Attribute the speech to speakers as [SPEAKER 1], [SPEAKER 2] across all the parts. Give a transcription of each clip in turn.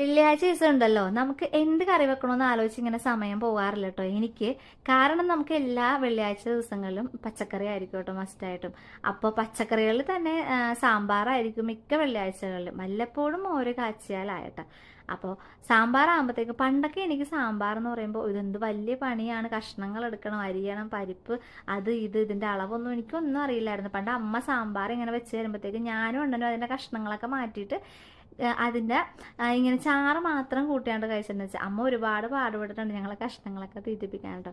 [SPEAKER 1] വെള്ളിയാഴ്ച ദിവസം ഉണ്ടല്ലോ നമുക്ക് എന്ത് കറി വെക്കണമെന്ന് ആലോചിച്ച് ഇങ്ങനെ സമയം പോകാറില്ല കേട്ടോ എനിക്ക്. കാരണം നമുക്ക് എല്ലാ വെള്ളിയാഴ്ച ദിവസങ്ങളിലും പച്ചക്കറി ആയിരിക്കും കേട്ടോ മസ്റ്റായിട്ടും. അപ്പോൾ പച്ചക്കറികളിൽ തന്നെ സാമ്പാറായിരിക്കും മിക്ക വെള്ളിയാഴ്ചകളിലും, വല്ലപ്പോഴും ഓരോ കാച്ചിയാലായിട്ടാ. അപ്പോൾ സാമ്പാറാകുമ്പോഴത്തേക്ക് പണ്ടൊക്കെ എനിക്ക് സാമ്പാർ എന്ന് പറയുമ്പോൾ ഇതെന്ത് വലിയ പണിയാണ്, കഷ്ണങ്ങൾ എടുക്കണം, അരിയണം, പരിപ്പ്, അത് ഇത് ഇതിൻ്റെ അളവൊന്നും എനിക്കൊന്നും അറിയില്ലായിരുന്നു. പണ്ട് അമ്മ സാമ്പാർ ഇങ്ങനെ വെച്ച് തരുമ്പോഴത്തേക്ക് ഞാനും ഉണ്ടല്ലോ അതിൻ്റെ കഷ്ണങ്ങളൊക്കെ മാറ്റിയിട്ട് അതിൻ്റെ ഇങ്ങനെ ചാറ് മാത്രം കൂട്ടിയാണ്ട് കഴിച്ചിട്ടുണ്ടെന്ന് വെച്ചാൽ അമ്മ ഒരുപാട് പാടുപെട്ടിട്ടുണ്ട് ഞങ്ങളെ കഷ്ണങ്ങളൊക്കെ തീറ്റിപ്പിക്കാൻ കേട്ടോ.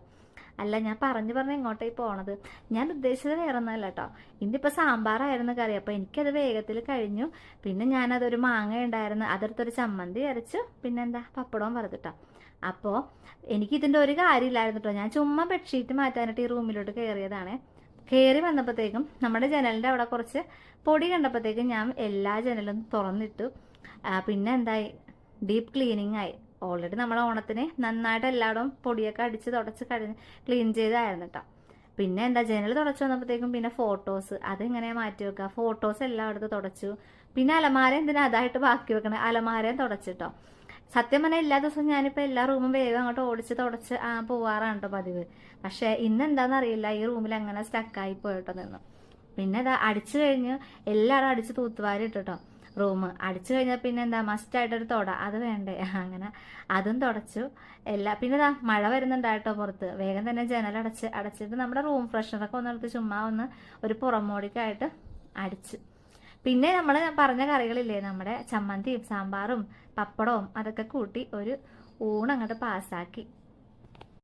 [SPEAKER 1] അല്ല, ഞാൻ പറഞ്ഞു എങ്ങോട്ടേക്ക് പോണത്, ഞാൻ ഉദ്ദേശിച്ചത് വേറെ ഒന്നുമല്ല കേട്ടോ. ഇന്നിപ്പോൾ സാമ്പാറായിരുന്നു കറി, അപ്പോൾ എനിക്കത് വേഗത്തിൽ കഴിഞ്ഞു. പിന്നെ ഞാനതൊരു മാങ്ങ ഉണ്ടായിരുന്നു, അതെടുത്തൊരു ചമ്മന്തി അരച്ചു, പിന്നെ എന്താ പപ്പടവും വറുത്തിട്ടോ. അപ്പോൾ എനിക്കിതിൻ്റെ ഒരു കാര്യമില്ലായിരുന്നു കേട്ടോ. ഞാൻ ചുമ്മാ ബെഡ്ഷീറ്റ് മാറ്റാനായിട്ട് ഈ റൂമിലോട്ട് കയറിയതാണ്. കയറി വന്നപ്പോഴത്തേക്കും നമ്മുടെ ജനലിൻ്റെ അവിടെ കുറച്ച് പൊടി കണ്ടപ്പോഴത്തേക്കും ഞാൻ എല്ലാ ജനലും തുറന്നിട്ടു. പിന്നെ എന്തായി, ഡീപ്പ് ക്ലീനിങ് ആയി. ഓൾറെഡി നമ്മൾ ഓണത്തിന് നന്നായിട്ട് എല്ലായിടവും പൊടിയൊക്കെ അടിച്ച് തുടച്ച് ക്ലീൻ ചെയ്തായിരുന്നു കേട്ടോ. പിന്നെ എന്താ, ജനൽ തുടച്ചു വന്നപ്പോഴത്തേക്കും പിന്നെ ഫോട്ടോസ് അതിങ്ങനെ മാറ്റി വെക്കുക, ഫോട്ടോസ് എല്ലായിടത്തും തുടച്ചു. പിന്നെ അലമാര എന്തിനാ അതായിട്ട് ബാക്കി വെക്കണേ, അലമാരയും തുടച്ചിട്ടോ. സത്യം പറഞ്ഞാൽ എല്ലാ ദിവസവും ഞാനിപ്പോൾ എല്ലാ റൂമും വേഗം അങ്ങോട്ട് ഓടിച്ച് തുടച്ച് പോവാറാണ് കേട്ടോ പതിവ്. പക്ഷേ ഇന്ന് എന്താണെന്ന് അറിയില്ല, ഈ റൂമിൽ അങ്ങനെ സ്റ്റക്കായി പോയിട്ടോ നിന്ന്. പിന്നെ അതാ അടിച്ചു കഴിഞ്ഞ് എല്ലാവരും അടിച്ച് തൂത്തുവാരി ഇട്ടോ. റൂം അടിച്ചു കഴിഞ്ഞാൽ പിന്നെ എന്താ മസ്റ്റായിട്ടൊരു തുട, അത് വേണ്ടേ, അങ്ങനെ അതും തുടച്ചു പിന്നെ ഇതാ മഴ വരുന്നുണ്ടായിട്ടോ പുറത്ത്. വേഗം തന്നെ അടച്ചിട്ട് നമ്മുടെ റൂം ഫ്രഷനറൊക്കെ ഒന്നെടുത്ത് ചുമ്മാ ഒന്ന് ഒരു പുറമോടിക്കായിട്ട് അടിച്ചു. പിന്നെ നമ്മൾ പറഞ്ഞ കറികളില്ലേ, നമ്മുടെ ചമ്മന്തിയും സാമ്പാറും പപ്പടവും അതൊക്കെ കൂട്ടി ഒരു ഊണങ്ങോട്ട് പാസ്സാക്കി.